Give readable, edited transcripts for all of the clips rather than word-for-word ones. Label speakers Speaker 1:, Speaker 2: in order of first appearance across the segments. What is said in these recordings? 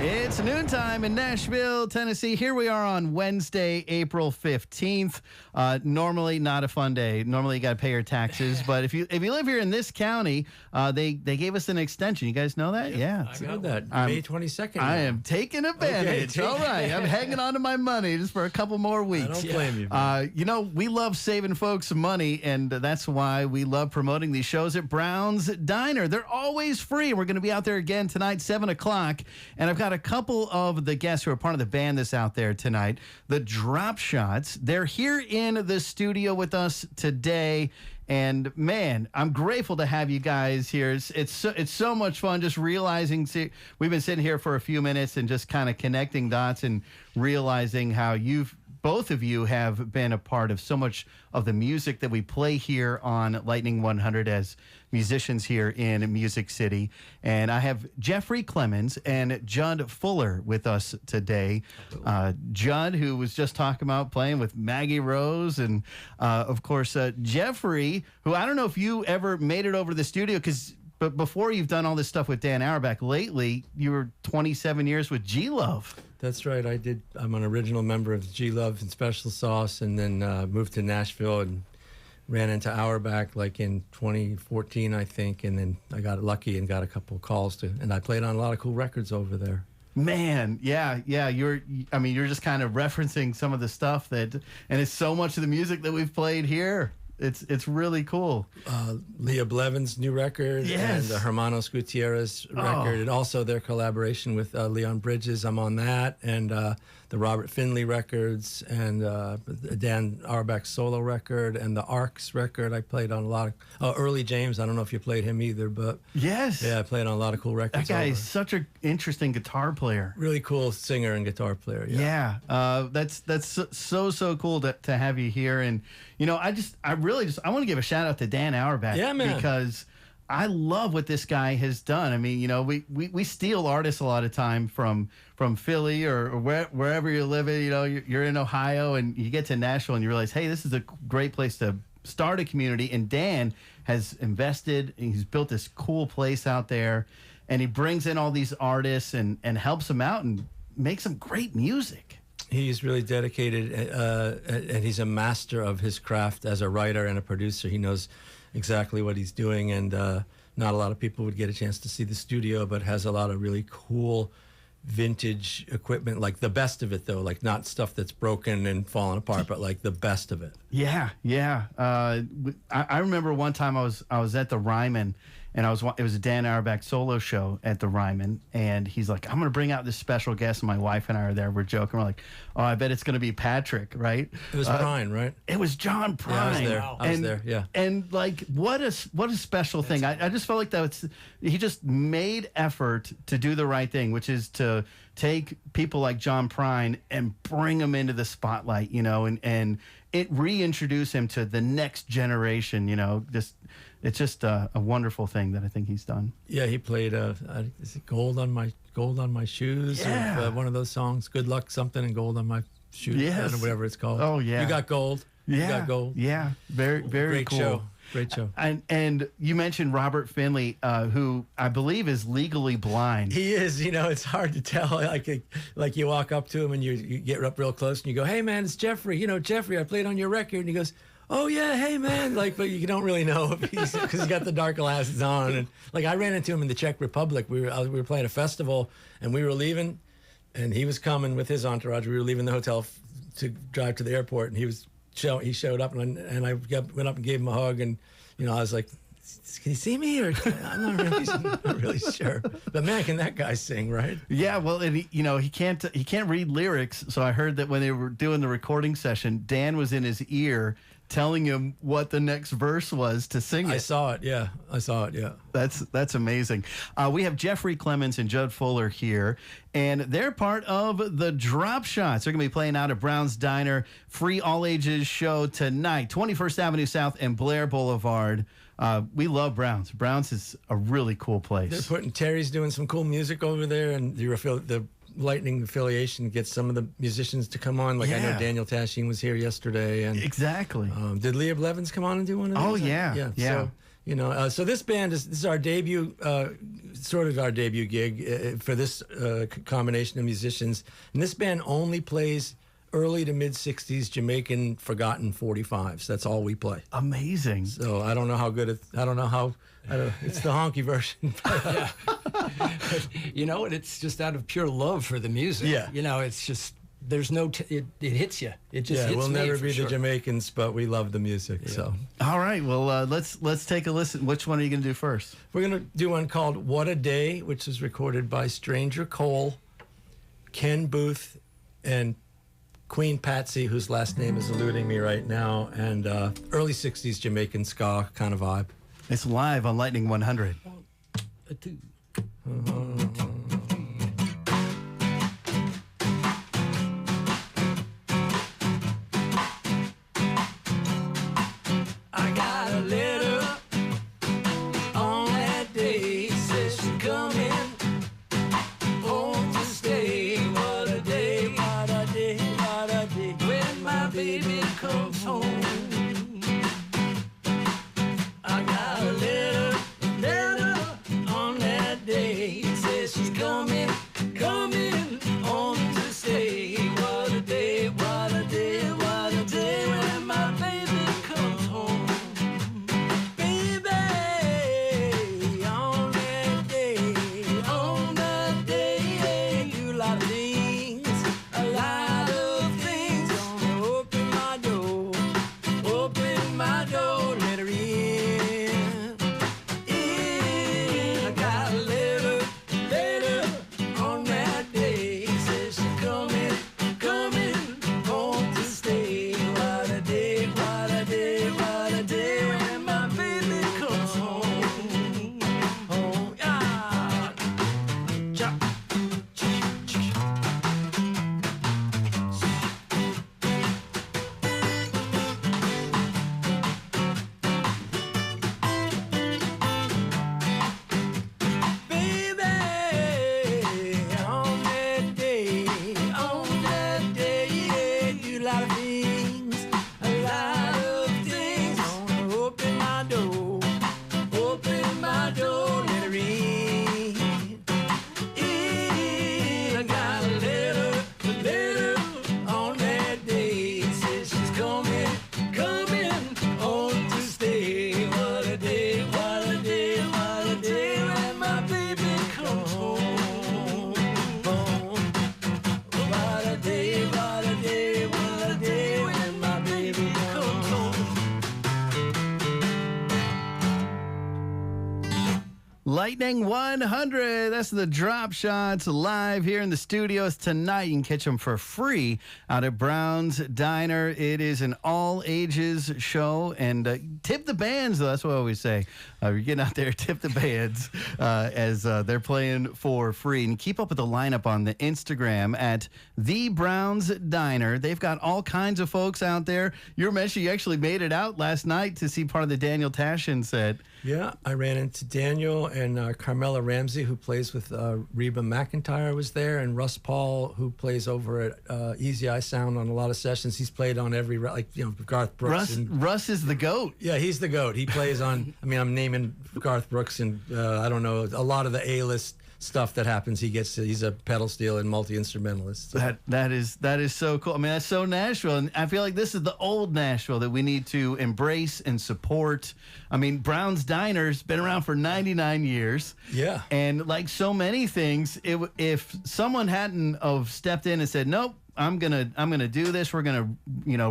Speaker 1: It's noontime in Nashville, Tennessee. Here we are on Wednesday, April 15th. Normally not a fun day. Normally you got to pay your taxes. But if you live here in this county, they gave us an extension. You guys know that? Yeah.
Speaker 2: I got that. May 22nd.
Speaker 1: I am taking advantage.
Speaker 2: Okay.
Speaker 1: All right. I'm hanging on to my money just for a couple more weeks.
Speaker 2: I don't blame you. Man.
Speaker 1: You know, we love saving folks money, and that's why we love promoting these shows at Brown's Diner. They're always free. We're going to be out there again tonight, 7 o'clock. And I've got a couple of the guests who are part of the band that's out there tonight, the Drop Shots. They're here in the studio with us today. And man, I'm grateful to have you guys here. It's so much fun just realizing. We've been sitting here for a few minutes and just kind of connecting dots and realizing how both of you have been a part of so much of the music that we play here on Lightning 100 as musicians here in Music City. And I have Jeffery Clemens and Judd Fuller with us today. Judd, who was just talking about playing with Maggie Rose, and of course, Jeffery, who I don't know if you ever made it over to the studio, but before you've done all this stuff with Dan Auerbach, lately you were 27 years with G-Love.
Speaker 2: That's right. I'm an original member of G-Love and Special Sauce, and then moved to Nashville and ran into Auerbach like in 2014, I think, and then I got lucky and got a couple of calls and I played on a lot of cool records over there.
Speaker 1: Man, yeah. You're just kind of referencing some of the stuff and it's so much of the music that we've played here. It's really cool.
Speaker 2: Leah Blevin's new record,
Speaker 1: yes,
Speaker 2: and the Hermanos Gutierrez record, and also their collaboration with Leon Bridges. I'm on that, and the Robert Finley records, and Dan Auerbach's solo record, and the Arcs record. I played on a lot of Early James. I don't know if you played him either, but
Speaker 1: yes,
Speaker 2: yeah, I played on a lot of cool records.
Speaker 1: That guy is such an interesting guitar player.
Speaker 2: Really cool singer and guitar player.
Speaker 1: Yeah, that's so cool to have you here. And you know, I want to give a shout out to Dan Auerbach.
Speaker 2: Yeah, man.
Speaker 1: Because I love what this guy has done. I mean, you know, we steal artists a lot of time from Philly or wherever you're living. You know, you're in Ohio and you get to Nashville and you realize, hey, this is a great place to start a community. And Dan has invested and he's built this cool place out there, and he brings in all these artists and helps them out and makes some great music.
Speaker 2: He's really dedicated, and he's a master of his craft as a writer and a producer. He knows exactly what he's doing, and not a lot of people would get a chance to see the studio, but has a lot of really cool vintage equipment, like the best of it, though, like not stuff that's broken and falling apart, but like the best of it.
Speaker 1: Yeah. I remember one time I was at the Ryman, and it was a Dan Auerbach solo show at the Ryman, and he's like, I'm going to bring out this special guest, and my wife and I are there. We're joking. We're like, oh, I bet it's going to be Patrick, right?
Speaker 2: It was Prine, right?
Speaker 1: It was John Prine.
Speaker 2: Yeah, I was there. I was there, yeah.
Speaker 1: And like, what a special thing. I just felt like he just made effort to do the right thing, which is to take people like John Prine and bring them into the spotlight, you know, and it reintroduce him to the next generation, you know. It's just a wonderful thing that I think he's done.
Speaker 2: Yeah, he played is it Gold on My Shoes?
Speaker 1: Yeah.
Speaker 2: Or, one of those songs, Good Luck something and Gold on My Shoes.
Speaker 1: Yes.
Speaker 2: I don't know, whatever it's called.
Speaker 1: Oh yeah.
Speaker 2: You Got Gold.
Speaker 1: Yeah.
Speaker 2: You Got Gold.
Speaker 1: Yeah. Very
Speaker 2: Great
Speaker 1: cool.
Speaker 2: Show. Great show.
Speaker 1: And you mentioned Robert Finley, who I believe is legally blind.
Speaker 2: He is. You know, it's hard to tell. Like you walk up to him and you get up real close and you go, "Hey man, it's Jeffery. You know, Jeffery, I played on your record." And he goes, "Oh yeah, hey man," like, but you don't really know if because he's got the dark glasses on. And like, I ran into him in the Czech Republic. We were playing a festival, and we were leaving, and he was coming with his entourage. We were leaving the hotel to drive to the airport, and he showed up, and I went up and gave him a hug, and you know, I was like, "Can you see me?" Or I'm not really sure. But man, can that guy sing, right?
Speaker 1: Yeah, well, and he can't read lyrics. So I heard that when they were doing the recording session, Dan was in his ear telling him what the next verse was to sing it.
Speaker 2: I saw it, yeah.
Speaker 1: That's amazing. We have Jeffery Clemens and Judd Fuller here, and they're part of the Drop Shots. They're going to be playing out at Brown's Diner, free all ages show tonight, 21st Avenue South and Blair Boulevard. We love Brown's. Brown's is a really cool place.
Speaker 2: Terry's doing some cool music over there, and the Lightning affiliation gets some of the musicians to come on. Like, I know Daniel Tasheen was here yesterday. And
Speaker 1: exactly.
Speaker 2: Did Leah Blevins come on and do one of these?
Speaker 1: Oh, yeah.
Speaker 2: So You know, so this band this is our debut, sort of our debut gig for this combination of musicians. And this band only plays early to mid 60s Jamaican forgotten 45s. That's all we play.
Speaker 1: Amazing.
Speaker 2: So I don't know how good I don't know how. It's the honky version.
Speaker 3: Yeah. You know, and it's just out of pure love for the music.
Speaker 2: Yeah.
Speaker 3: You know, it's just there's no it hits you. It just hits
Speaker 2: we'll
Speaker 3: me
Speaker 2: never
Speaker 3: for
Speaker 2: be
Speaker 3: sure.
Speaker 2: the Jamaicans, but we love the music.
Speaker 3: Yeah.
Speaker 2: So
Speaker 1: All right. Well, let's take a listen. Which one are you going to do first?
Speaker 2: we're gonna do one called "What a Day," which is recorded by Stranger Cole, Ken Boothe, and Queen Patsy, whose last name is eluding me right now, and early 60s Jamaican ska kind of vibe.
Speaker 1: It's live on Lightning 100.
Speaker 3: A two.
Speaker 2: I got a letter on that day, says she's coming home to stay. What a day, what a day, what a day, when my baby comes home. I got a letter on that day, says she's coming home to stay. What a day, what a day, what a day, when my baby comes home. Baby, on that day, you lot of things, a lot of things. Gonna open my door, let her in. I got a letter on that day, says she's coming home to stay. What a day, what a day, what a day, when my baby comes home. Oh, yeah. Chop. Baby, on that day, yeah, you lot of things, a lot of things. Gonna open my door, let her in. I got a letter on that day, says she's coming home to stay. What a day, what a day, what a day, when my baby comes home. What a day, what a day, what a day, when my baby comes home.
Speaker 1: Lightning 100. That's the Drop Shots live here in the studios tonight. You can catch them for free out at Brown's Diner. It is an all ages show, and tip the bands. Though, that's what I always say. You're getting out there, tip the bands as they're playing for free. And keep up with the lineup on the Instagram at The Brown's Diner. They've got all kinds of folks out there. You were mentioning you actually made it out last night to see part of the Daniel Tashin set.
Speaker 2: Yeah, I ran into Daniel and Carmela Ramsey, who plays with Reba McEntire, was there, and Russ Paul, who plays over at Easy Eye Sound on a lot of sessions. He's played on every, Garth Brooks.
Speaker 1: Russ is the GOAT.
Speaker 2: Yeah, he's the GOAT. He plays on, I'm naming Garth Brooks and, I don't know, a lot of the A-list stuff that happens. He's a pedal steel and multi-instrumentalist. So.
Speaker 1: That is so cool. I mean, that's so Nashville, and I feel like this is the old Nashville that we need to embrace and support. I mean, Brown's Diner's been around for 99 years.
Speaker 2: Yeah.
Speaker 1: And like so many things, if someone hadn't have stepped in and said, nope, I'm gonna do this. We're gonna,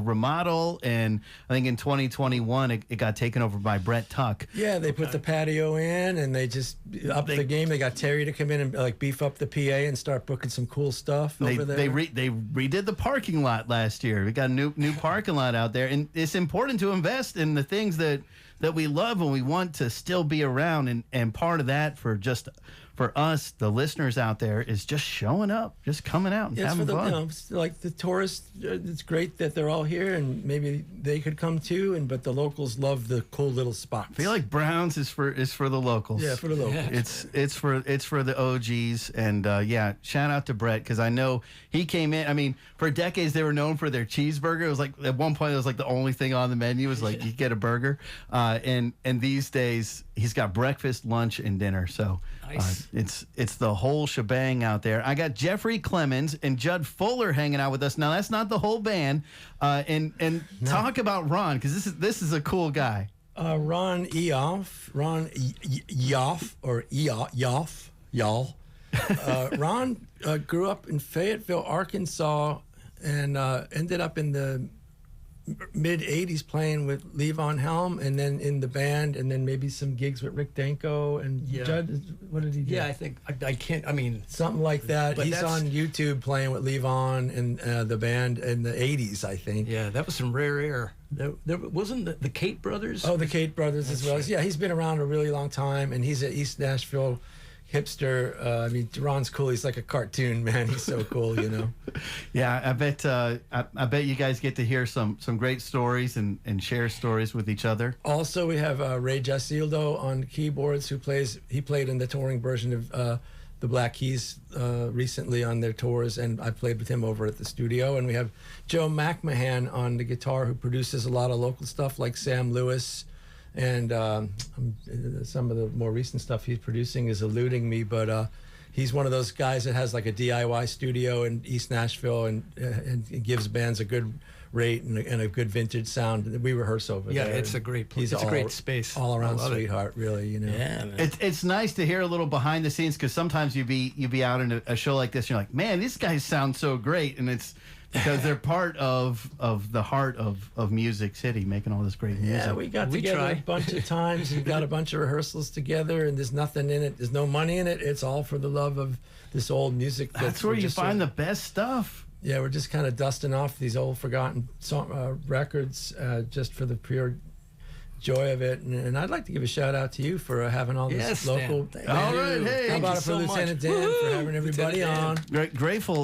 Speaker 1: remodel. And I think in 2021 it got taken over by Brett Tuck.
Speaker 2: Yeah, they put the patio in, and they just upped the game. They got Terry to come in and beef up the PA and start booking some cool stuff over there.
Speaker 1: They redid the parking lot last year. We got a new parking lot out there, and it's important to invest in the things that we love and we want to still be around. And part of that for for us, the listeners out there, is just showing up, just coming out and
Speaker 2: It's
Speaker 1: having
Speaker 2: for the,
Speaker 1: fun.
Speaker 2: you know, it's like the tourists. It's great that they're all here, and maybe they could come too. But the locals love the cool little spots.
Speaker 1: I feel like Browns is for the locals.
Speaker 2: Yeah, for the locals.
Speaker 3: Yeah.
Speaker 1: It's for the OGs, and yeah, shout out to Brett, because I know he came in. I mean, for decades they were known for their cheeseburger. It was like at one point it was like the only thing on the menu was like you get a burger, and these days he's got breakfast, lunch, and dinner. So
Speaker 3: Nice.
Speaker 1: it's the whole shebang out there. I got Jeffery Clemens and Judd Fuller hanging out with us. Now that's not the whole band, and talk about Ron, because this is a cool guy.
Speaker 2: Ron Yoff, or Yoff, y'all. Ron grew up in Fayetteville, Arkansas, and ended up in the mid 80s playing with Levon Helm, and then in the band, and then maybe some gigs with Rick Danko and
Speaker 3: Yeah.
Speaker 2: Judd. What did he do?
Speaker 3: Yeah, I think I can't. I mean,
Speaker 2: Something like that.
Speaker 3: But
Speaker 2: He's
Speaker 3: that's-
Speaker 2: on YouTube playing with Levon and the band in the 80s, I think.
Speaker 3: yeah, that was some rare air. There wasn't the Kate brothers.
Speaker 2: Oh, the Kate brothers as well.
Speaker 3: right.
Speaker 2: Yeah, he's been around a really long time, and he's an East Nashville hipster. I mean, Ron's cool. He's like a cartoon, man. He's so cool, you know.
Speaker 1: Yeah, I bet I bet you guys get to hear some great stories and share stories with each other.
Speaker 2: Also, we have Ray Jasildo on keyboards, he played in the touring version of the Black Keys recently on their tours, and I played with him over at the studio. And we have Joe McMahon on the guitar, who produces a lot of local stuff like Sam Lewis, and some of the more recent stuff he's producing is eluding me, but he's one of those guys that has like a DIY studio in East Nashville, and gives bands a good rate and a good vintage sound. We rehearse over
Speaker 3: Yeah,
Speaker 2: there.
Speaker 3: it's a great place. It's a great space.
Speaker 2: All around
Speaker 3: I love it.
Speaker 2: sweetheart, really, you know.
Speaker 3: Yeah, man.
Speaker 1: It's nice to hear a little behind the scenes, because sometimes you be out in a show like this and you're like, man, these guys sound so great, and it's because they're part of the heart of Music City, making all this great music.
Speaker 2: Yeah, we got
Speaker 3: We
Speaker 2: together
Speaker 3: try.
Speaker 2: a bunch of times and got a bunch of rehearsals together, and there's nothing in it. There's no money in it. It's all for the love of this old music.
Speaker 1: That's where you find the best stuff.
Speaker 2: Yeah, we're just kind of dusting off these old forgotten records just for the pure joy of it. And I'd like to give a shout out to you for having all this
Speaker 3: Yes,
Speaker 2: local.
Speaker 3: Dan.
Speaker 1: All right, hey.
Speaker 2: How about
Speaker 3: you
Speaker 2: it for
Speaker 3: so much.
Speaker 2: Lieutenant Dan for having everybody
Speaker 3: Lieutenant Dan.
Speaker 2: on?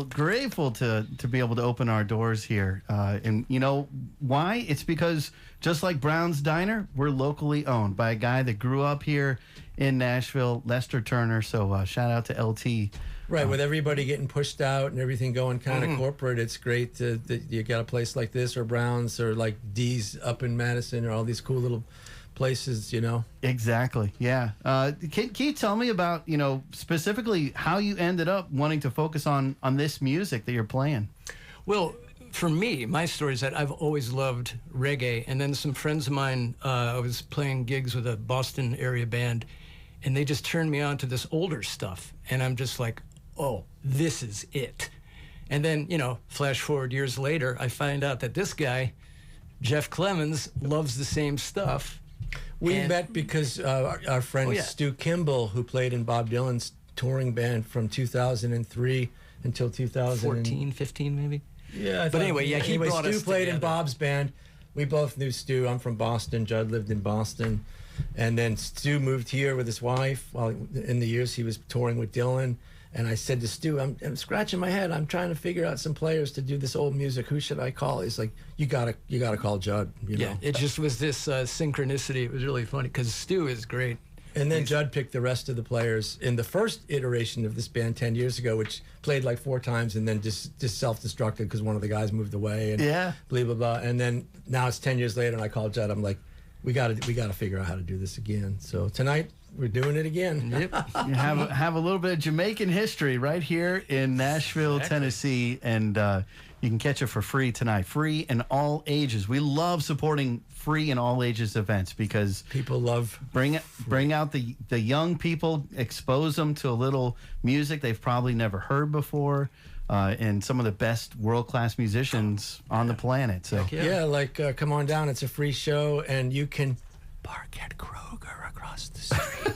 Speaker 1: Grateful to be able to open our doors here, and you know why? It's because just like Brown's Diner, we're locally owned by a guy that grew up here in Nashville, Lester Turner. So shout out to LT.
Speaker 2: Right, with everybody getting pushed out and everything going kind of corporate, it's great that you got a place like this, or Brown's, or like D's up in Madison, or all these cool little places, you know.
Speaker 1: Exactly. Yeah. Can you tell me about, specifically how you ended up wanting to focus on this music that you're playing?
Speaker 3: Well, for me, my story is that I've always loved reggae. And then some friends of mine, I was playing gigs with a Boston area band, and they just turned me on to this older stuff. And I'm just like, oh, this is it. And then, flash forward years later, I find out that this guy, Jeff Clemens, loves the same stuff.
Speaker 2: We
Speaker 3: And-
Speaker 2: met because our friend
Speaker 3: Oh, yeah.
Speaker 2: Stu Kimball, who played in Bob Dylan's touring band from 2003 until
Speaker 3: 14, 15 maybe?
Speaker 2: Yeah, I
Speaker 3: But anyway, yeah, he brought
Speaker 2: Stu
Speaker 3: us
Speaker 2: played in
Speaker 3: together.
Speaker 2: Bob's band. We both knew Stu. I'm from Boston. Judd lived in Boston. And then Stu moved here with his wife while in the years he was touring with Dylan. And I said to Stu, I'm scratching my head. I'm trying to figure out some players to do this old music. Who should I call? He's like, you gotta call Judd. You
Speaker 3: Yeah,
Speaker 2: know.
Speaker 3: it just was this synchronicity. It was really funny because Stu is great.
Speaker 2: And then Judd picked the rest of the players in the first iteration of this band 10 years ago, which played like 4 times and then just self-destructed because one of the guys moved away and
Speaker 1: Yeah.
Speaker 2: blah, blah, blah. And then now it's 10 years later and I called Judd. I'm like, we got to figure out how to do this again. So tonight we're doing it again.
Speaker 3: Yep.
Speaker 1: You have a little bit of Jamaican history right here in Nashville, Tennessee, and you can catch it for free tonight. Free and all ages. We love supporting free and all ages events because
Speaker 2: People love.
Speaker 1: bring out the young people, expose them to a little music they've probably never heard before, and some of the best world-class musicians on the planet. So
Speaker 3: Yeah.
Speaker 2: Yeah, like come on down. It's a free show and you can park at Kroger across the street.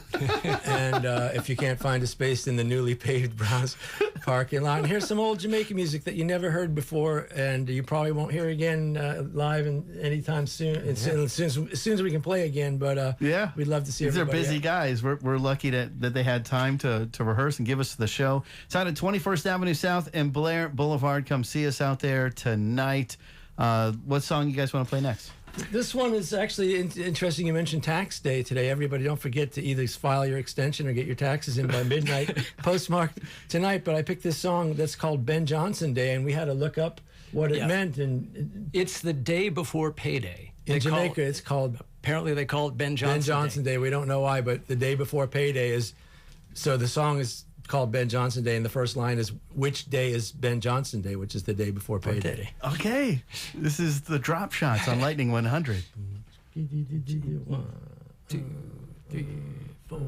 Speaker 2: And if you can't find a space in the newly paved Browns parking lot, and here's some old Jamaican music that you never heard before, and you probably won't hear again live anytime soon. As soon as we can play again, but we'd love to see.
Speaker 1: These are
Speaker 2: everybody
Speaker 1: busy
Speaker 2: out.
Speaker 1: guys. We're lucky that they had time to rehearse and give us the show. It's out at 21st Avenue South and Blair Boulevard. Come see us out there tonight. What song you guys want to play next?
Speaker 2: This one is actually interesting. You mentioned tax day today. Everybody, don't forget to either file your extension or get your taxes in by midnight, postmarked tonight. But I picked this song that's called Ben Johnson Day, and we had to look up what it meant. And
Speaker 3: it's the day before payday.
Speaker 2: In Jamaica, it's called...
Speaker 3: Apparently they call it Ben Johnson
Speaker 2: Day. We don't know why, but the day before payday is... So the song is called Ben Johnson Day, and the first line is, which day is Ben Johnson Day, which is the day before payday.
Speaker 1: Okay. This is the Drop Shots on Lightning 100.
Speaker 2: 1, 2, 3, 4...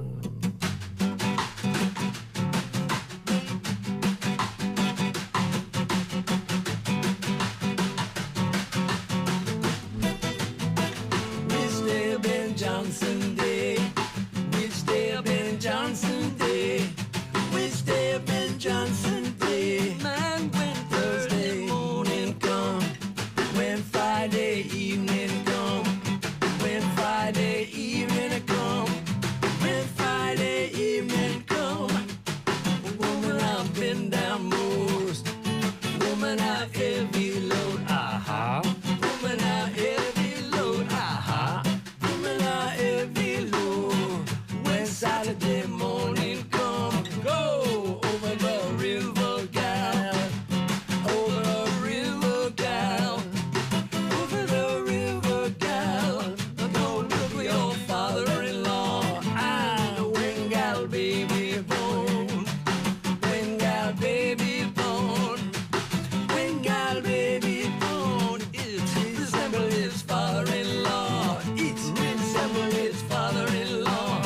Speaker 2: Johnson Day, which day Ben Johnson Day, which day Ben Johnson Day, man, when Thursday morning come, when Friday evening come, when Friday evening come, when Friday evening come, woman I've been down most, woman I've heavy load, woman I've heavy load, Saturday morning come, go over the river gal, over the river gal, over the river gal, go look with your father-in-law, and when gal baby born, when gal baby born, when gal baby born, it resemble his father-in-law, it resemble his father-in-law.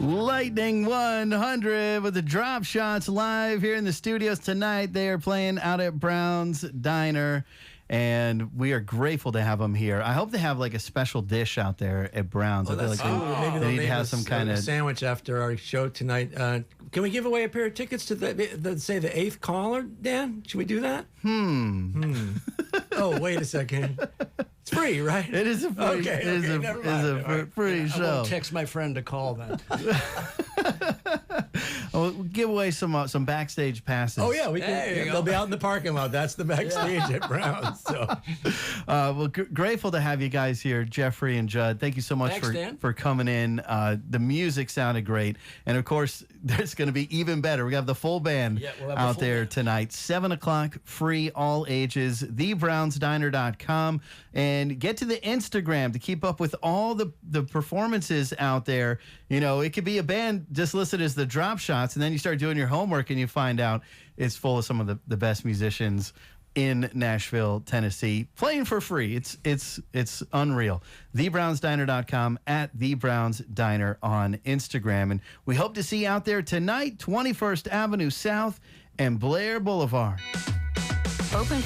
Speaker 1: Lightning 100 with the Drop Shots live here in the studios tonight. They are playing out at Brown's Diner, and we are grateful to have them here. I hope they have like a special dish out there at Brown's. I feel like
Speaker 2: maybe
Speaker 1: they need to have some kind of
Speaker 2: sandwich after our show tonight. Can we give away a pair of tickets to say the 8th caller, Dan? Should we do that? Oh, wait a second. It's free, right?
Speaker 1: It is a free, free show.
Speaker 3: I will text my friend to call then.
Speaker 1: We'll give away some backstage passes.
Speaker 2: Oh yeah, we can. They'll be out in the parking lot. That's the backstage at Brown's. So,
Speaker 1: well, grateful to have you guys here, Jeffrey and Judd. Thank you so much for coming in. The music sounded great, and of course, there's going to be even better. We have the full band out there tonight. 7 o'clock, free, all ages. TheBrownsDiner.com, and get to the Instagram to keep up with all the performances out there. You know, it could be a band just listed as the Drop Shots, and then you start doing your homework and you find out it's full of some of the best musicians in Nashville, Tennessee, playing for free. It's unreal. TheBrownsDiner.com, at TheBrownsDiner on Instagram. And we hope to see you out there tonight, 21st Avenue South and Blair Boulevard.
Speaker 4: Open